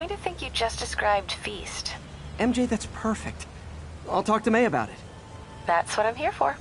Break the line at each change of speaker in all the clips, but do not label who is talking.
to think you just described Feast.
MJ, that's perfect. I'll talk to May about it.
That's what I'm here for.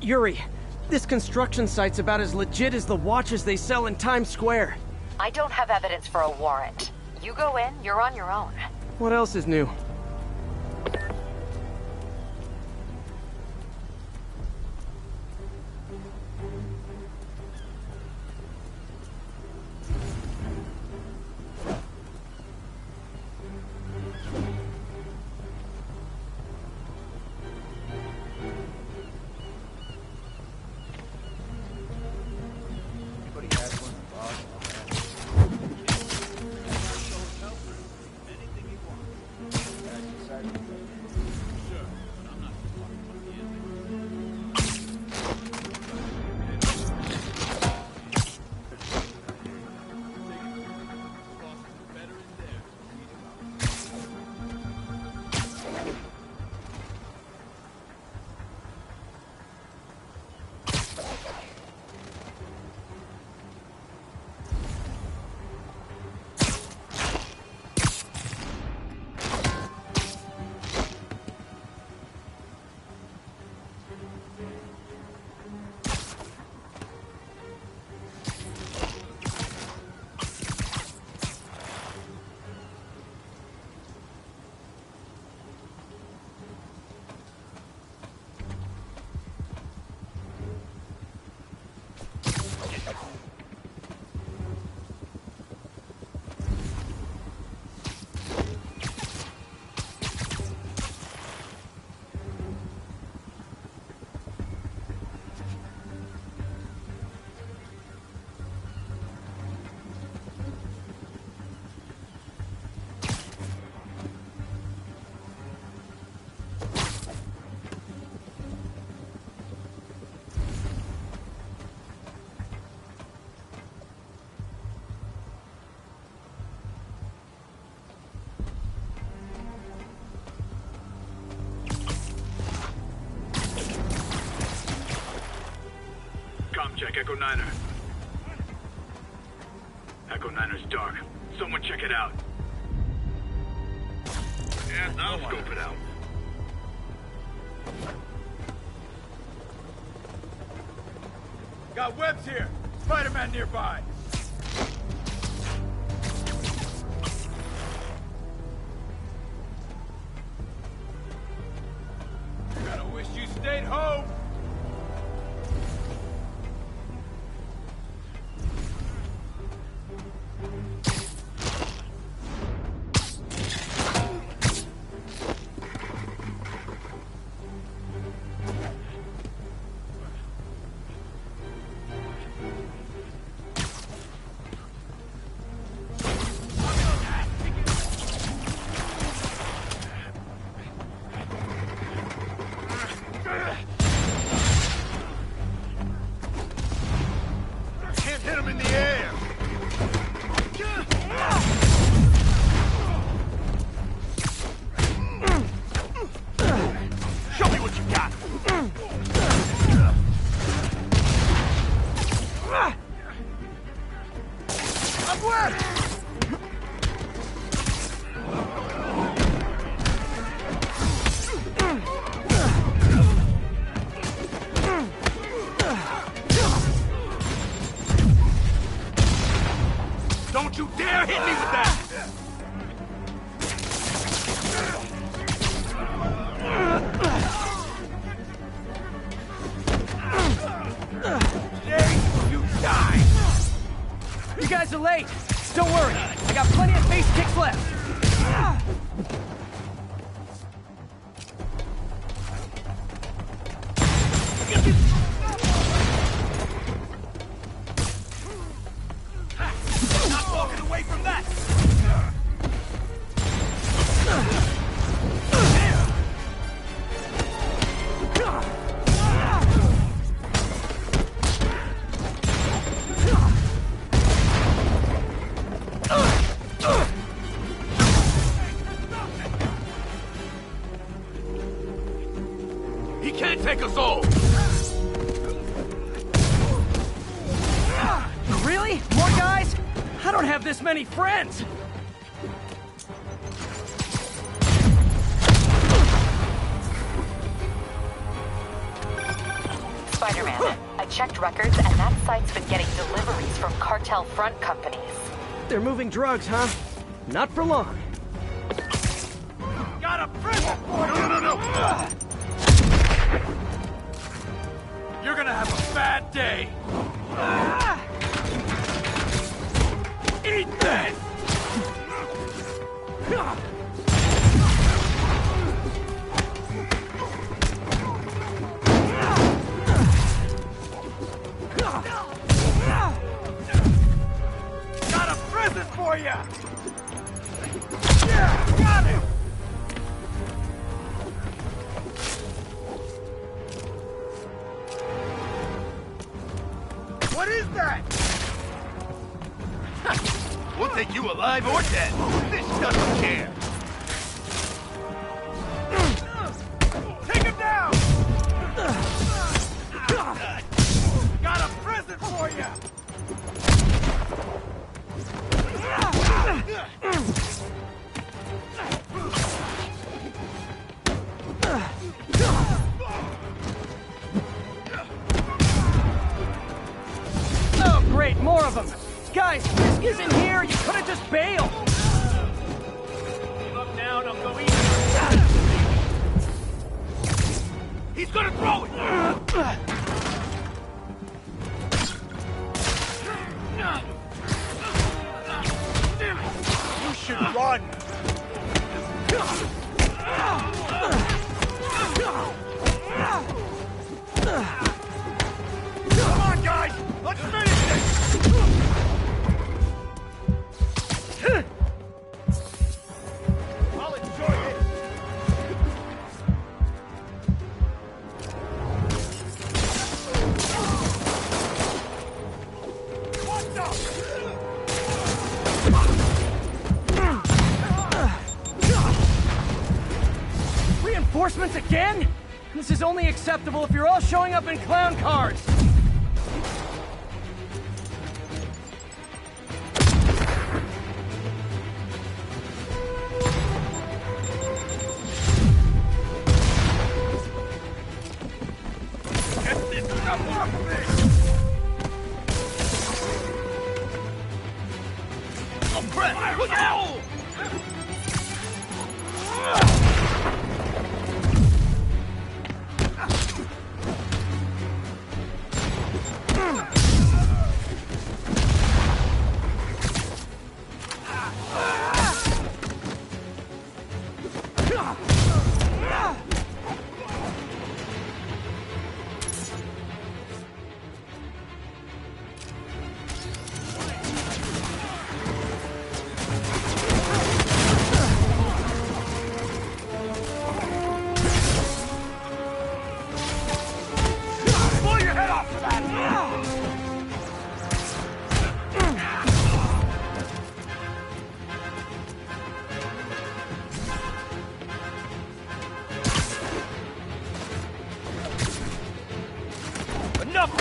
Yuri, this construction site's about as legit as the watches they sell in Times Square.
I don't have evidence for a warrant. You go in, you're on your own.
What else is new?
Check Echo Niner. Echo Niner's dark. Someone check it out. Yeah, I'll scope it out. Got webs here. Spiderman nearby. Gotta wish you stayed home. Don't you dare hit me with that! You die!
You guys are late. Don't worry. I got plenty of face kicks left.
Not walking away from that! He can't take us all!
Really? More guys? I don't have this many friends!
Spider-Man, I checked records and that site's been getting deliveries from cartel front companies.
They're moving drugs, huh? Not for long.
Got a prison for you! No! You're gonna have a bad day! Eat this! Got a present for you! Yeah, got it! What is that? We'll take you alive or dead. This doesn't care. Take him down! Got a present for you!
Oh, great, more of them! Guys, Risk isn't here! You could've just bailed!
Leave up now, don't go easy. He's gonna throw it! You should run! Come on, guys! Let's finish this! I'll enjoy it! What the?
Reinforcements again? This is only acceptable if you're all showing up in clown cars!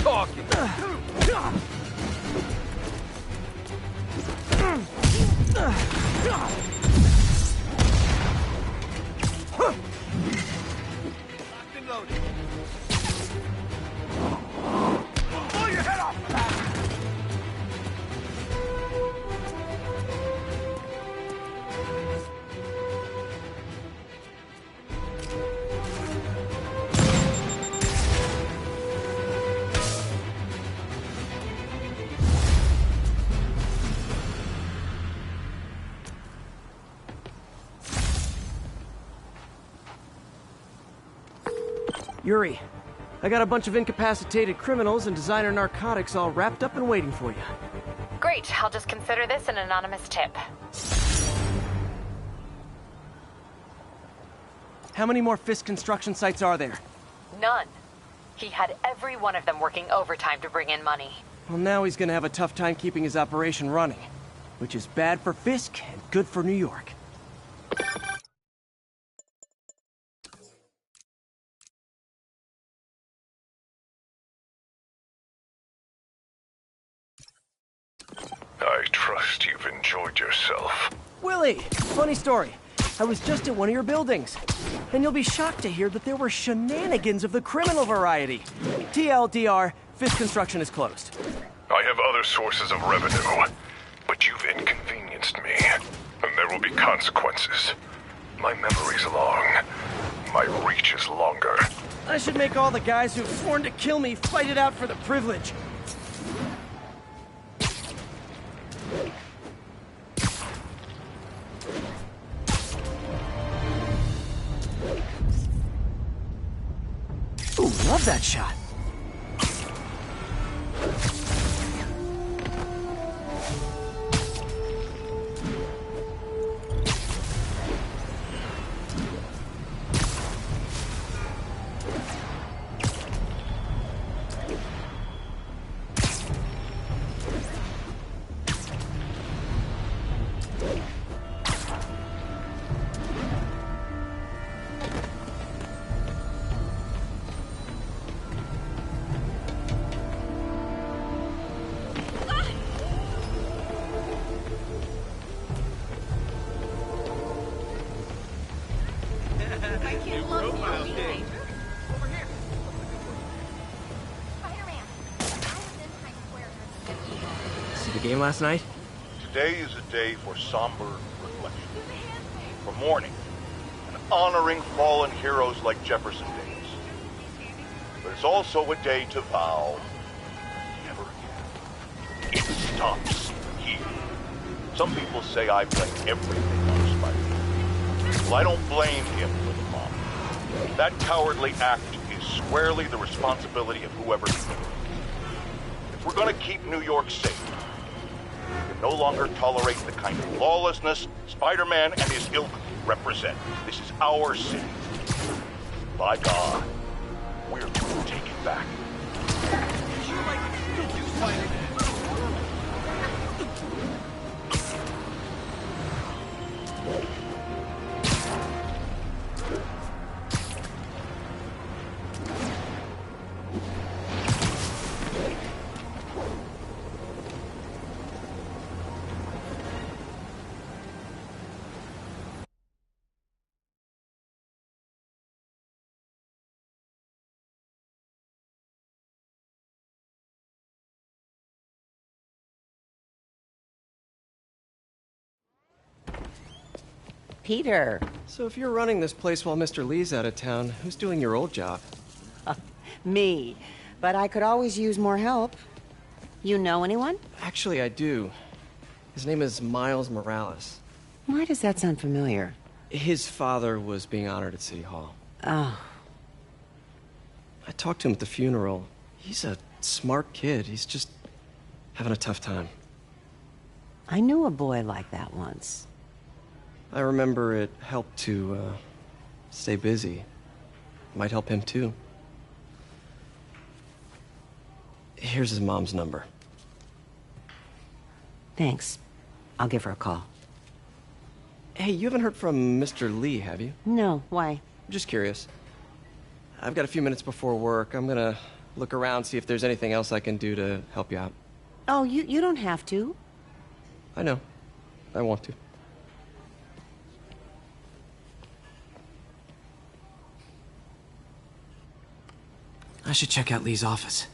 talking. Locked and loaded. Blow your head off the back.
Yuri, I got a bunch of incapacitated criminals and designer narcotics all wrapped up and waiting for you.
Great, I'll just consider this an anonymous tip.
How many more Fisk construction sites are there?
None. He had every one of them working overtime to bring in money.
Well, now he's gonna have a tough time keeping his operation running, which is bad for Fisk and good for New York.
I trust you've enjoyed yourself.
Willie, funny story. I was just at one of your buildings, and you'll be shocked to hear that there were shenanigans of the criminal variety. TLDR, Fisk construction is closed.
I have other sources of revenue, but you've inconvenienced me, and there will be consequences. My memory's long. My reach is longer.
I should make all the guys who've sworn to kill me fight it out for the privilege. Ooh, love that shot. See the game last night?
Today is a day for somber reflection, for mourning, and honoring fallen heroes like Jefferson Davis. But it's also a day to vow never again. It stops here. Some people say I blame everything on Spiderman. Well, I don't blame him for the bomb. That cowardly act is squarely the responsibility of whoever committed it. If we're going to keep New York safe, we can no longer tolerate the kind of lawlessness Spider-Man and his ilk represent. This is our city. By God, we're going to take it back.
Peter.
So if you're running this place while Mr. Lee's out of town, who's doing your old job?
Me. But I could always use more help. You know anyone?
Actually, I do. His name is Miles Morales.
Why does that sound familiar?
His father was being honored at City Hall.
Oh.
I talked to him at the funeral. He's a smart kid. He's just having a tough time.
I knew a boy like that once.
I remember it helped to, stay busy. Might help him, too. Here's his mom's number.
Thanks. I'll give her a call.
Hey, you haven't heard from Mr. Lee, have you?
No, why?
Just curious. I've got a few minutes before work. I'm gonna look around, see if there's anything else I can do to help you out.
Oh, you don't have to.
I know. I want to. I should check out Lee's office.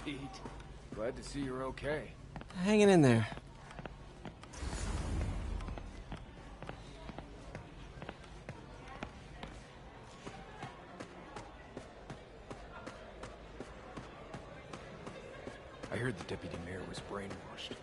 Pete, glad to see you're okay.
Hanging in there.
I heard the deputy mayor was brainwashed.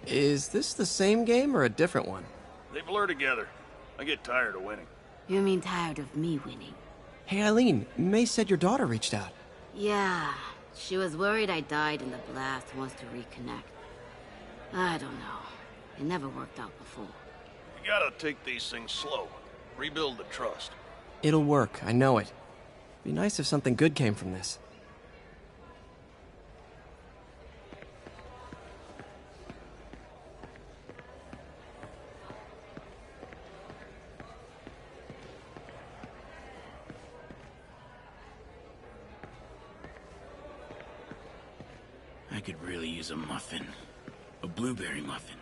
Is this the same game or a different one?
They blur together. I get tired of winning.
You mean tired of me winning?
Hey, Eileen, May said your daughter reached out.
Yeah, she was worried I died in the blast, wants to reconnect. I don't know. It never worked out before.
You gotta take these things slow. Rebuild the trust.
It'll work, I know it. Be nice if something good came from this.
I could really use a muffin. A blueberry muffin.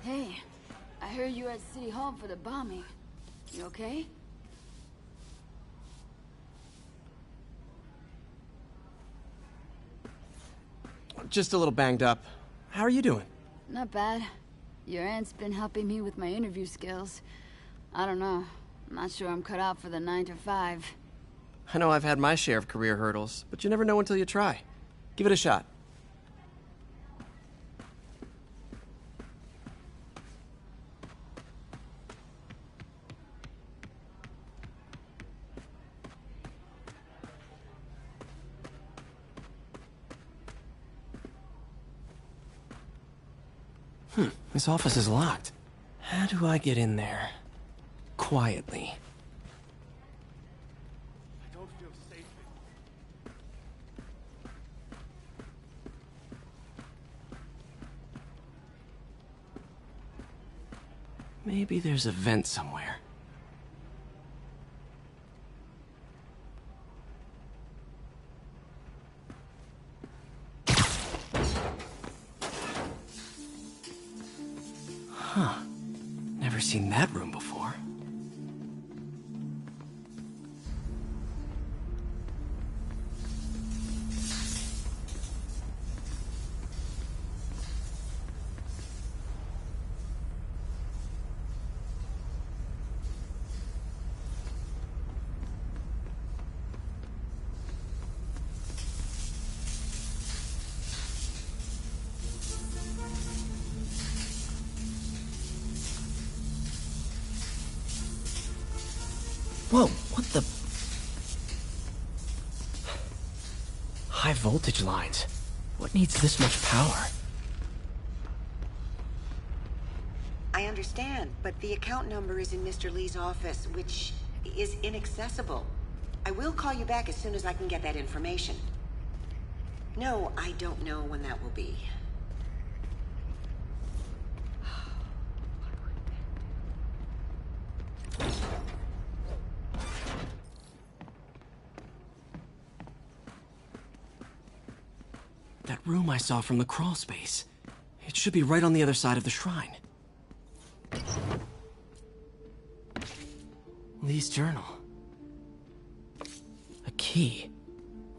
Hey, I heard you were at City Hall for the bombing. You okay?
Just a little banged up. How are you doing?
Not bad. Your aunt's been helping me with my interview skills. I don't know. I'm not sure I'm cut out for the 9 to 5.
I know I've had my share of career hurdles, but you never know until you try. Give it a shot. This office is locked. How do I get in there? Quietly.
I don't feel safe.
Maybe there's a vent somewhere. Huh. Never seen that room before. Whoa, what the... High voltage lines. What needs this much power?
I understand, but the account number is in Mr. Lee's office, which is inaccessible. I will call you back as soon as I can get that information. No, I don't know when that will be.
That room I saw from the crawl space. It should be right on the other side of the shrine. Lee's journal. A key.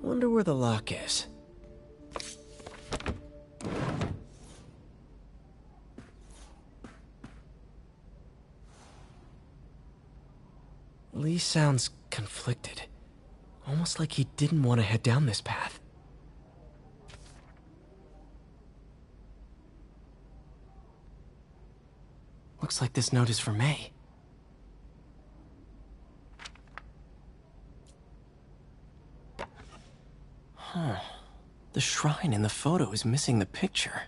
Wonder where the lock is. Lee sounds conflicted. Almost like he didn't want to head down this path. Looks like this note is for May. Huh. The shrine in the photo is missing the picture.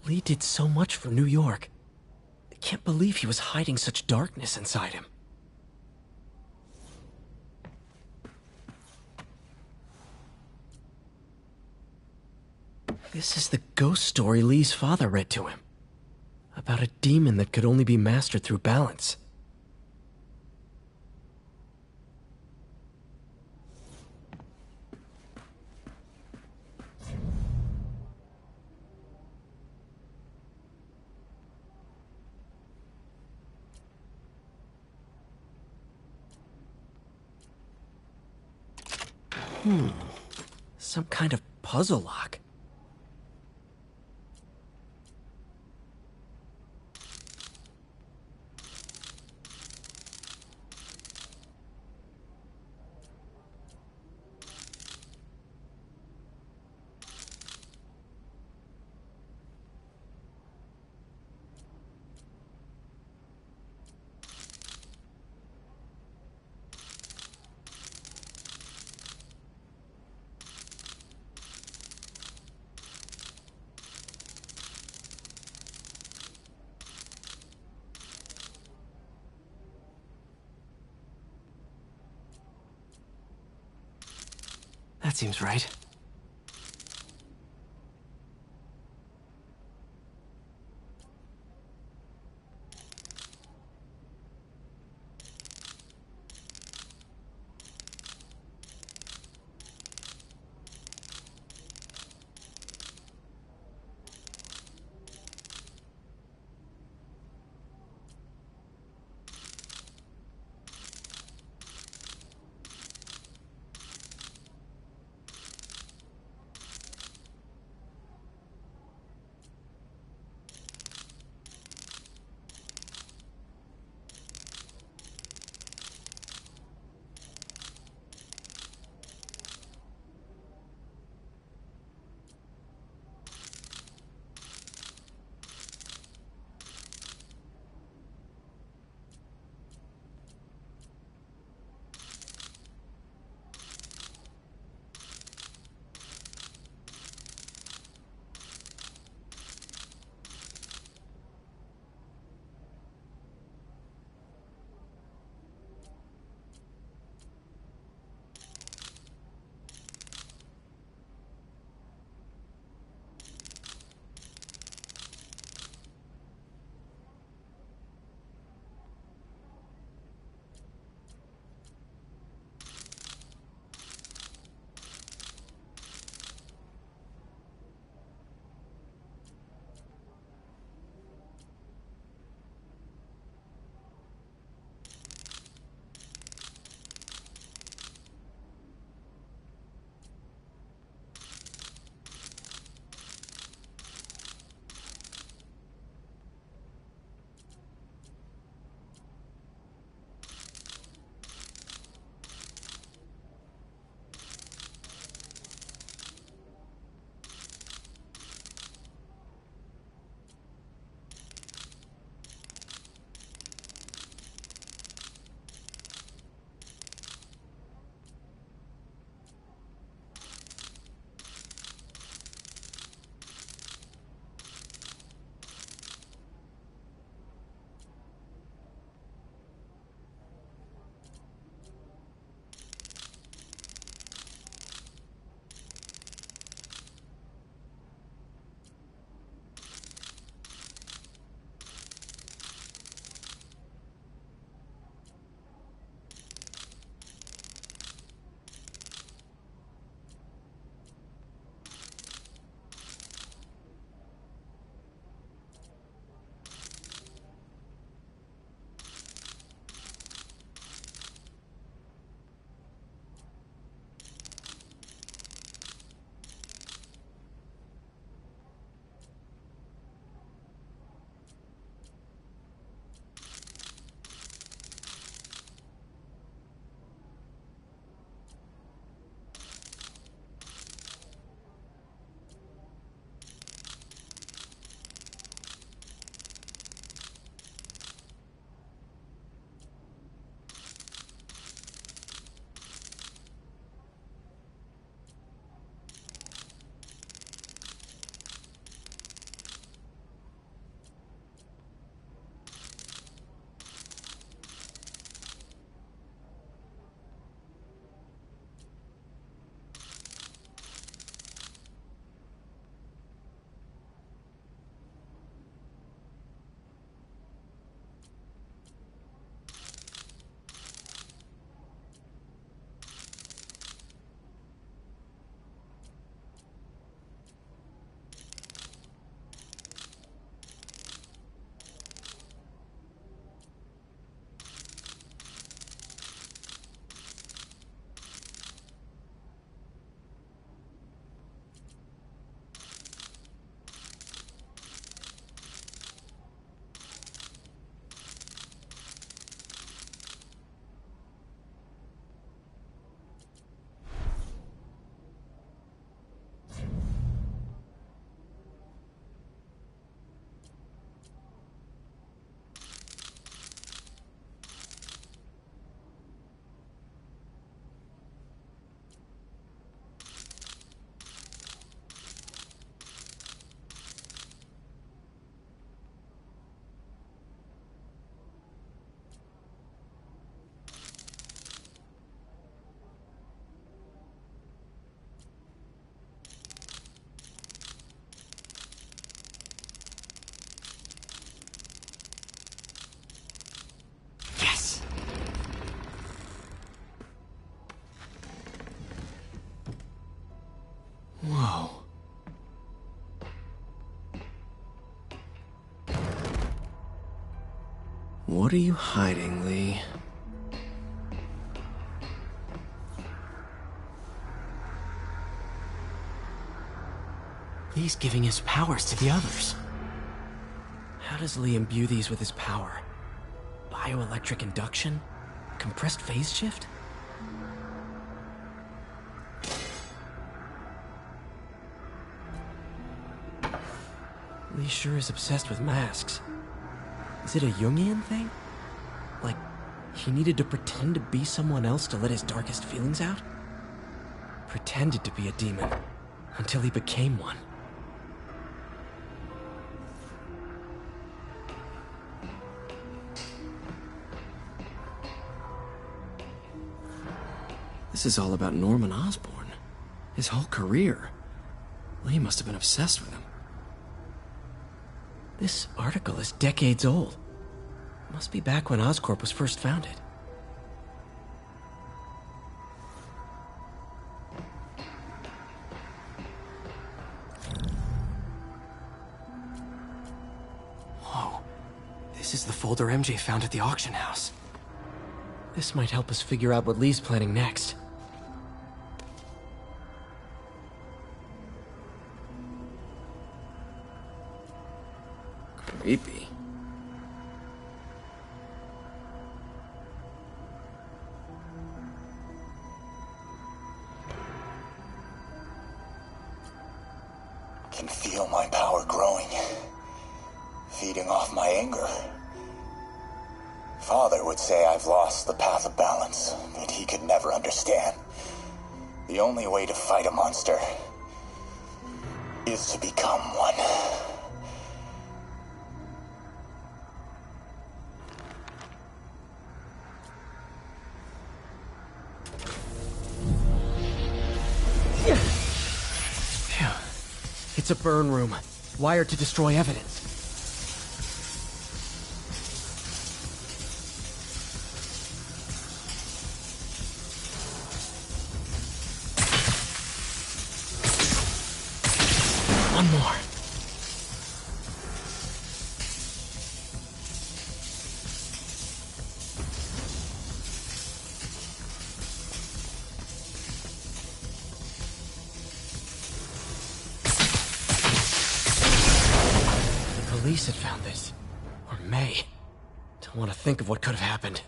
Lee did so much for New York. I can't believe he was hiding such darkness inside him. This is the ghost story Lee's father read to him. About a demon that could only be mastered through balance. Some kind of puzzle lock. That seems right. What are you hiding, Lee? Lee's giving his powers to the others. How does Lee imbue these with his power? Bioelectric induction? Compressed phase shift? Lee sure is obsessed with masks. Is it a Jungian thing? Like, he needed to pretend to be someone else to let his darkest feelings out? Pretended to be a demon, until he became one. This is all about Norman Osborn. His whole career. Lee must have been obsessed with him. This article is decades old. Must be back when Oscorp was first founded. Whoa. This is the folder MJ found at the auction house. This might help us figure out what Lee's planning next. Creepy.
Can feel my power growing, feeding off my anger. Father would say I've lost the path of balance, but he could never understand. The only way to fight a monster is to become one.
Phew. It's a burn room, wired to destroy evidence. One more. The police had found this. Or may. Don't want to think of what could have happened.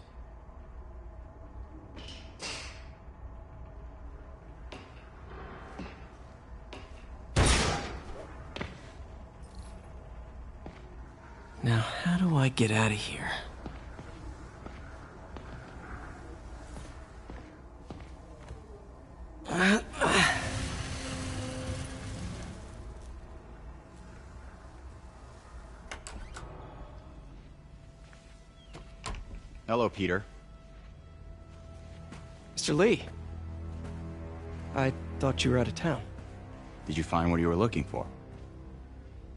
Now, how do I get out of here?
Hello, Peter.
Mr. Lee. I thought you were out of town.
Did you find what you were looking for?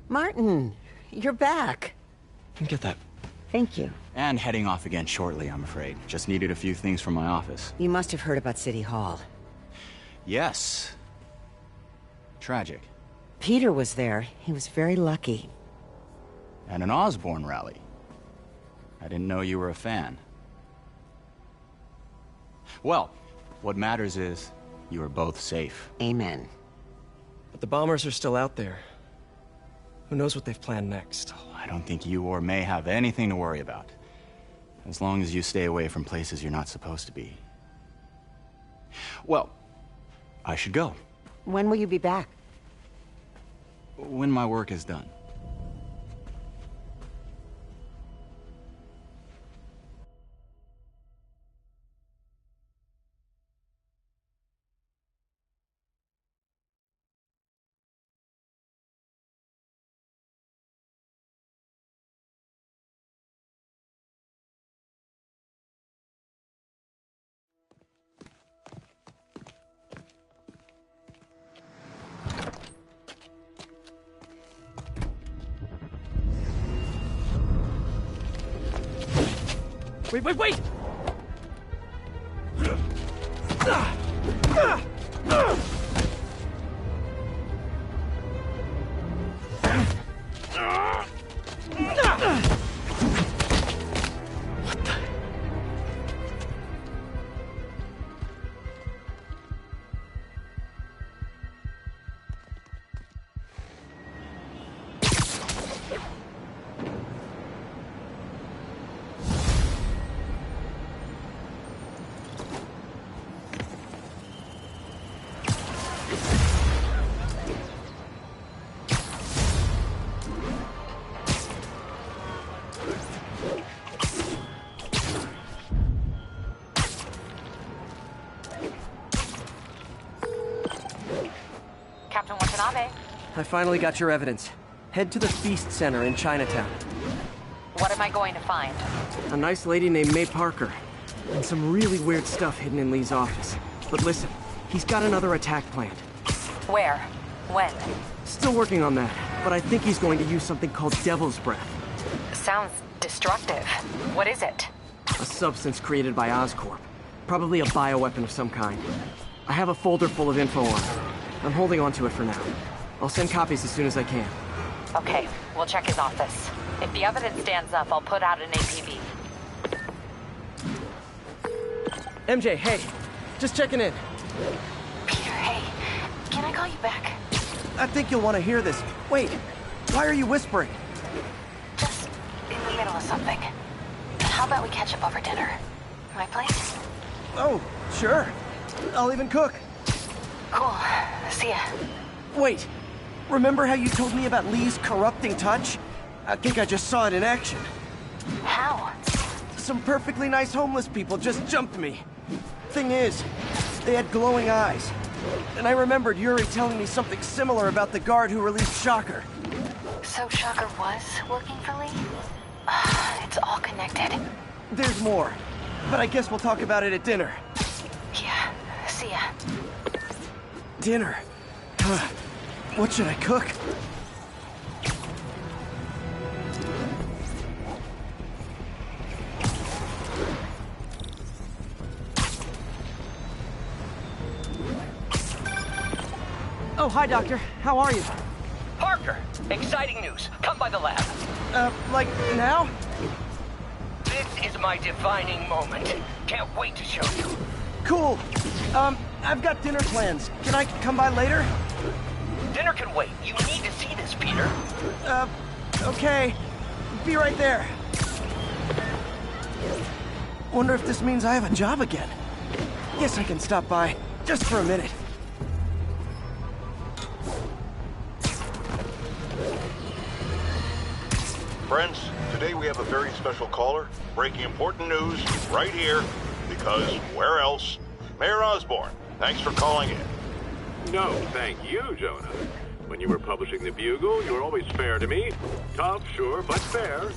Martin, you're back.
Get that.
Thank you.
And heading off again shortly, I'm afraid. Just needed a few things from my office.
You must have heard about City Hall.
Yes. Tragic.
Peter was there. He was very lucky.
At an Osborn rally. I didn't know you were a fan. Well, what matters is you are both safe.
Amen.
But the bombers are still out there. Who knows what they've planned next?
I don't think you or May have anything to worry about. As long as you stay away from places you're not supposed to be. Well, I should go.
When will you be back?
When my work is done.
Wait!
Okay.
I finally got your evidence. Head to the Feast Center in Chinatown.
What am I going to find?
A nice lady named May Parker. And some really weird stuff hidden in Lee's office. But listen, he's got another attack planned.
Where? When?
Still working on that, but I think he's going to use something called Devil's Breath.
Sounds destructive. What is it?
A substance created by Oscorp. Probably a bioweapon of some kind. I have a folder full of info on it. I'm holding on to it for now. I'll send copies as soon as I can.
Okay, we'll check his office. If the evidence stands up, I'll put out an APB.
MJ, hey. Just checking in.
Peter, hey. Can I call you back?
I think you'll want to hear this. Wait, why are you whispering?
Just in the middle of something. How about we catch up over dinner? My place?
Oh, sure. I'll even cook.
Cool. See ya.
Wait, remember how you told me about Lee's corrupting touch? I think I just saw it in action.
How?
Some perfectly nice homeless people just jumped me. Thing is, they had glowing eyes. And I remembered Yuri telling me something similar about the guard who released Shocker.
So Shocker was working for Lee? It's all connected.
There's more, but I guess we'll talk about it at dinner.
Yeah, see ya.
Dinner? What should I cook? Oh, hi, Doctor. How are you?
Parker! Exciting news. Come by the lab.
Like now?
This is my defining moment. Can't wait to show you.
Cool. I've got dinner plans. Can I come by later?
Dinner can wait. You need to see this, Peter.
Okay. Be right there. Wonder if this means I have a job again. Guess I can stop by, just for a minute.
Friends, today we have a very special caller, breaking important news right here, because where else? Mayor Osborn, thanks for calling in.
No, thank you, Jonah. When you were publishing the Bugle, you were always fair to me. Tough, sure, but fair.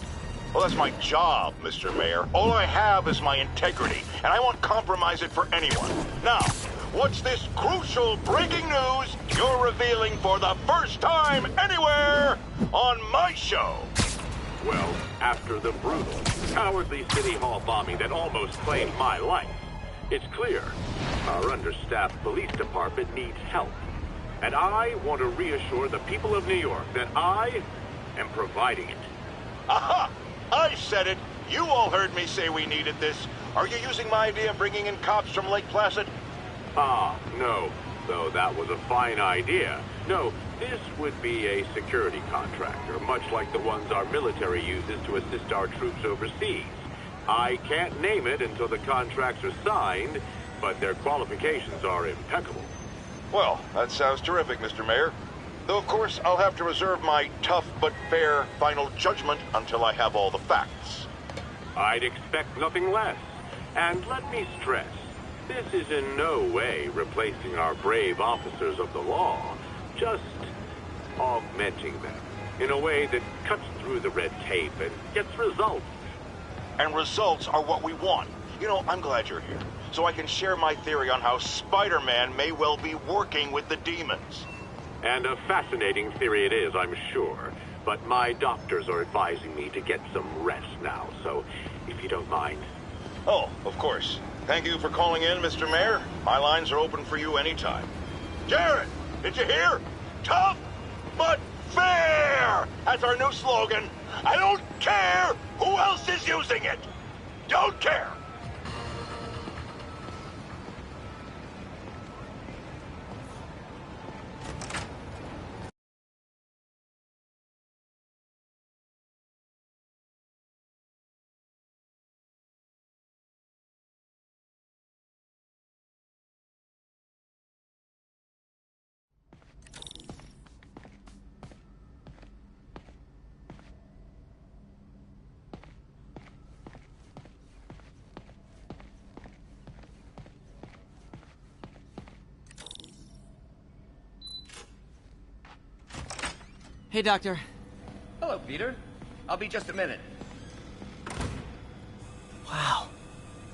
Well, that's my job, Mr. Mayor. All I have is my integrity, and I won't compromise it for anyone. Now, what's this crucial breaking news you're revealing for the first time anywhere on my show?
Well, after the brutal, cowardly City Hall bombing that almost claimed my life, it's clear our understaffed police department needs help. And I want to reassure the people of New York that I am providing it.
Aha! I said it! You all heard me say we needed this. Are you using my idea of bringing in cops from Lake Placid?
No. Though that was a fine idea. No, this would be a security contractor, much like the ones our military uses to assist our troops overseas. I can't name it until the contracts are signed, but their qualifications are impeccable.
Well, that sounds terrific, Mr. Mayor. Though, of course, I'll have to reserve my tough but fair final judgment until I have all the facts.
I'd expect nothing less. And let me stress, this is in no way replacing our brave officers of the law, just augmenting them in a way that cuts through the red tape and gets results.
And results are what we want. You know, I'm glad you're here, so I can share my theory on how Spider-Man may well be working with the demons.
And a fascinating theory it is, I'm sure. But my doctors are advising me to get some rest now, so if you don't mind.
Oh, of course. Thank you for calling in, Mr. Mayor. My lines are open for you anytime. Jared, did you hear? Tough, but fair! That's our new slogan. I don't care who else is using it. Don't care.
Hey, Doctor.
Hello, Peter. I'll be just a minute.
Wow.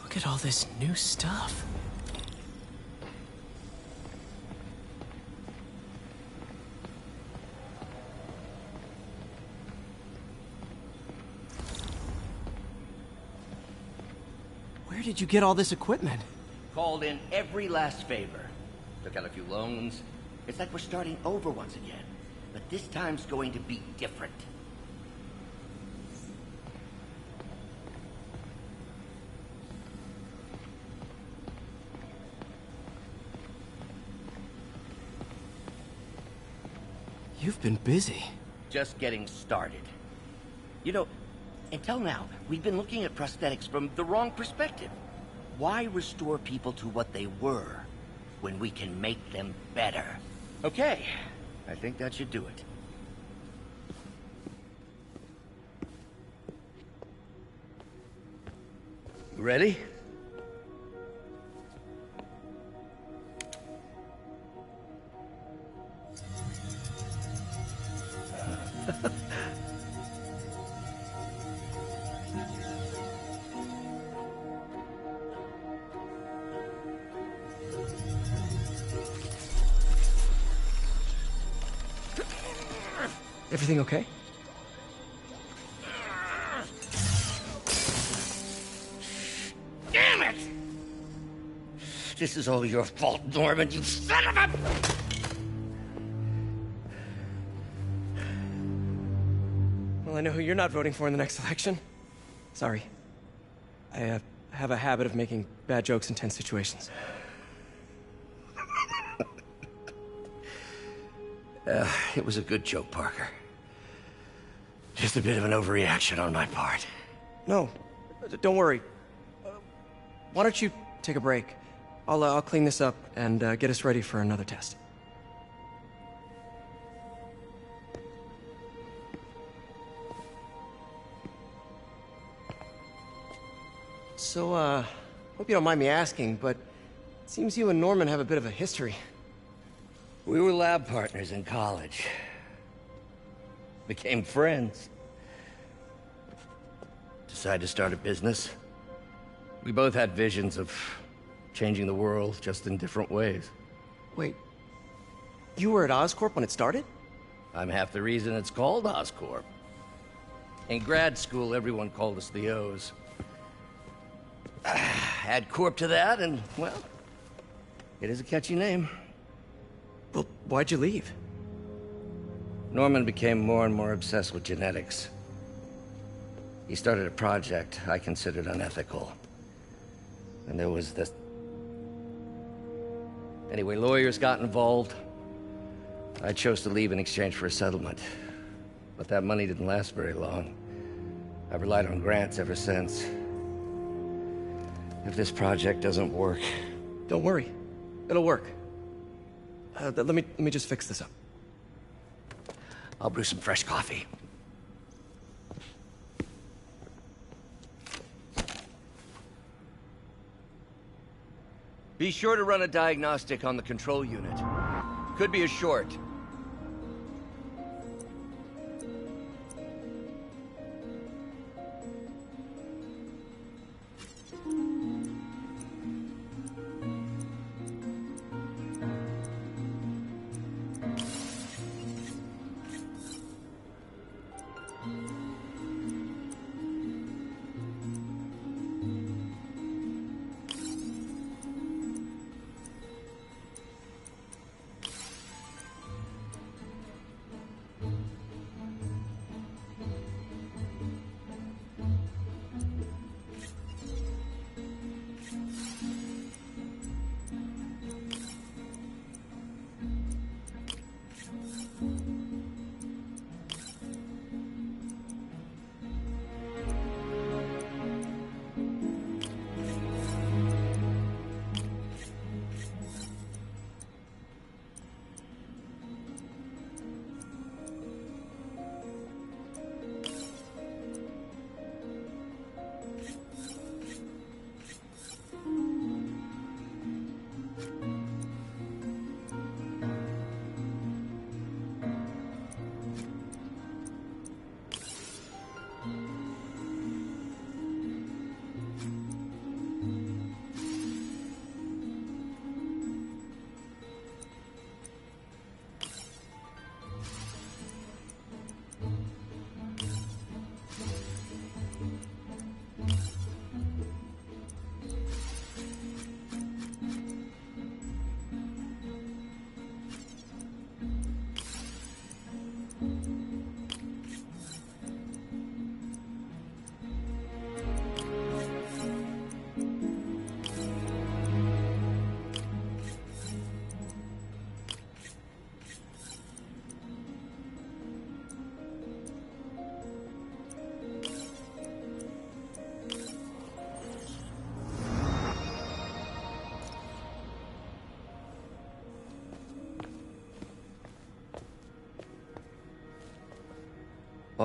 Look at all this new stuff. Where did you get all this equipment?
Called in every last favor. Took out a few loans. It's like we're starting over once again. But this time's going to be different.
You've been busy.
Just getting started. You know, until now, we've been looking at prosthetics from the wrong perspective. Why restore people to what they were when we can make them better? Okay, I think that should do it. You ready?
Everything okay?
Damn it! This is all your fault, Norman, you son of a...
Well, I know who you're not voting for in the next election. Sorry. I have a habit of making bad jokes in tense situations.
It was a good joke, Parker. Just a bit of an overreaction on my part.
No, don't worry. Why don't you take a break? I'll clean this up and get us ready for another test. So, hope you don't mind me asking, but it seems you and Norman have a bit of a history.
We were lab partners in college. Became friends. Decided to start a business. We both had visions of changing the world, just in different ways.
Wait, you were at Oscorp when it started?
I'm half the reason it's called Oscorp. In grad school, everyone called us the O's. Add Corp to that, and, well, it is a catchy name.
Well, why'd you leave?
Norman became more and more obsessed with genetics. He started a project I considered unethical. And there was this... Anyway, lawyers got involved. I chose to leave in exchange for a settlement. But that money didn't last very long. I've relied on grants ever since. If this project doesn't work...
Don't worry. It'll work. Let me just fix this up.
I'll brew some fresh coffee. Be sure to run a diagnostic on the control unit. Could be a short.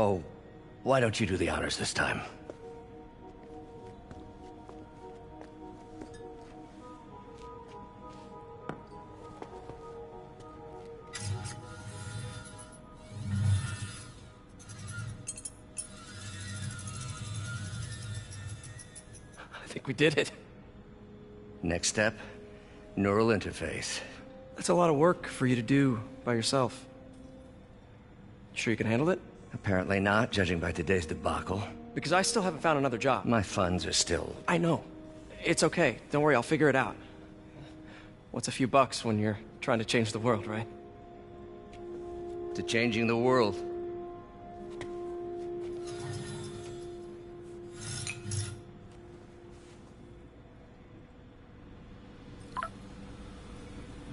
Oh, why don't you do the honors this time?
I think we did it.
Next step, neural interface.
That's a lot of work for you to do by yourself. Sure you can handle it?
Apparently not, judging by today's debacle.
Because I still haven't found another job.
My funds are still...
I know. It's okay. Don't worry, I'll figure it out. What's a few bucks when you're trying to change the world, right?
To changing the world.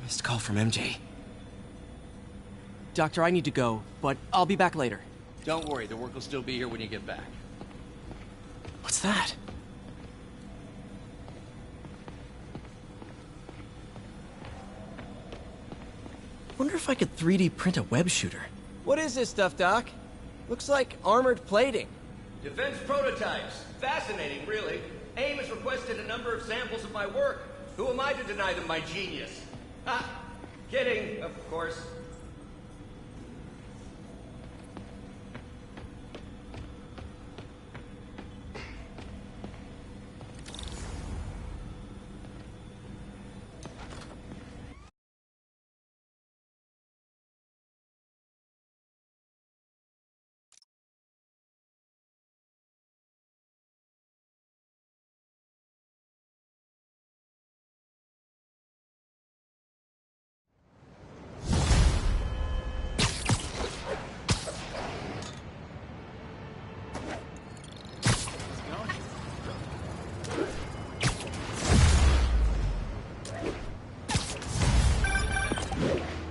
Missed call from MJ. Doctor, I need to go, but I'll be back later.
Don't worry, the work will still be here when you get back.
What's that? Wonder if I could 3D print a web shooter. What is this stuff, Doc? Looks like armored plating.
Defense prototypes. Fascinating, really. AIM has requested a number of samples of my work. Who am I to deny them my genius? Ha! Kidding, of course.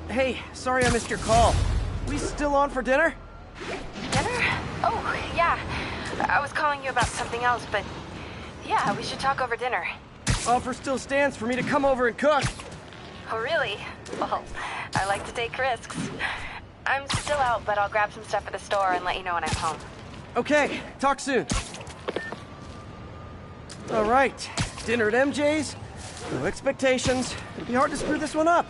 Hey, sorry I missed your call. We still on for dinner?
Dinner? Oh, yeah. I was calling you about something else, but yeah, we should talk over dinner.
Offer still stands for me to come over and cook.
Oh, really? Well, I like to take risks. I'm still out, but I'll grab some stuff at the store and let you know when I'm home.
Okay, talk soon. All right, dinner at MJ's. No expectations. It'd be hard to screw this one up.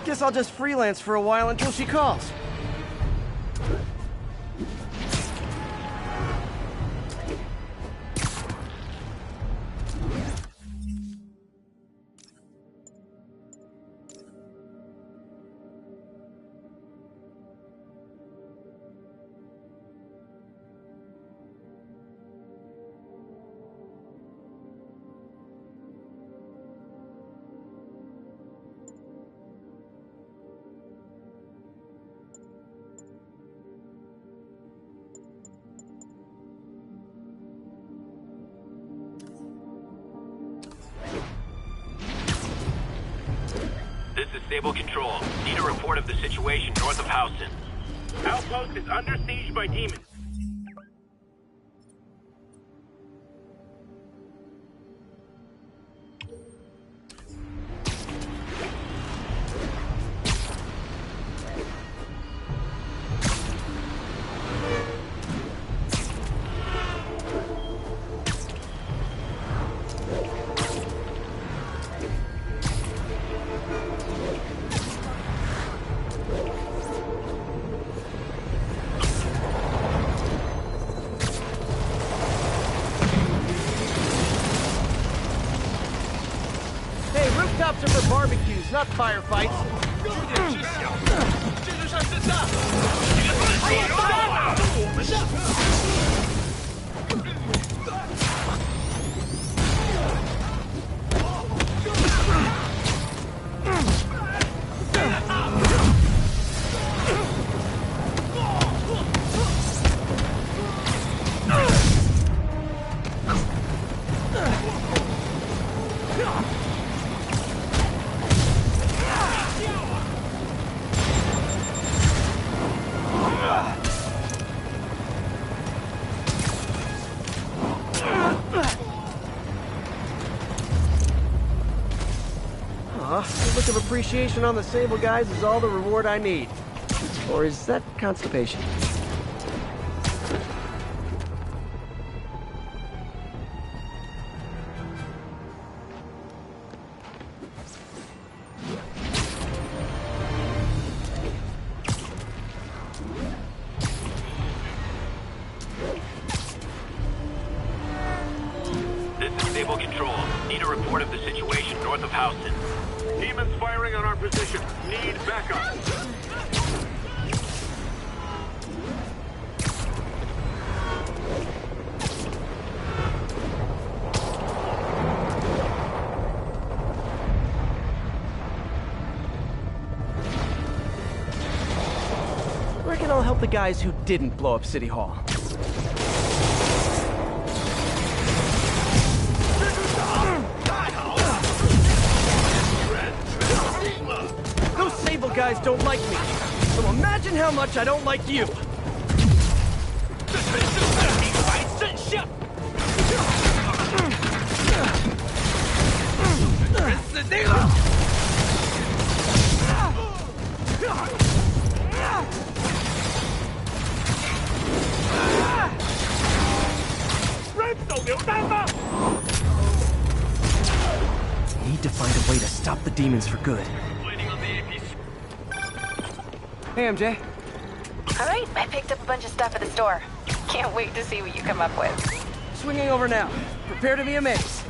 Guess I'll just freelance for a while until she calls.
This is Stable Control. Need a report of the situation north of Houston. Outpost is under siege by demons.
Rooftops are for barbecues, not firefights. A look of appreciation on the Sable guys is all the reward I need. Or is that constipation?
stable control. Need a report of the situation north of Houston. Demons firing on our position. Need backup.
Reckon I'll help the guys who didn't blow up City Hall. Those Sable guys don't like me, so imagine how much I don't like you. Need to find a way to stop the demons for good. Hey, MJ.
All right, I picked up a bunch of stuff at the store. Can't wait to see what you come up with.
Swinging over now. Prepare to be amazed.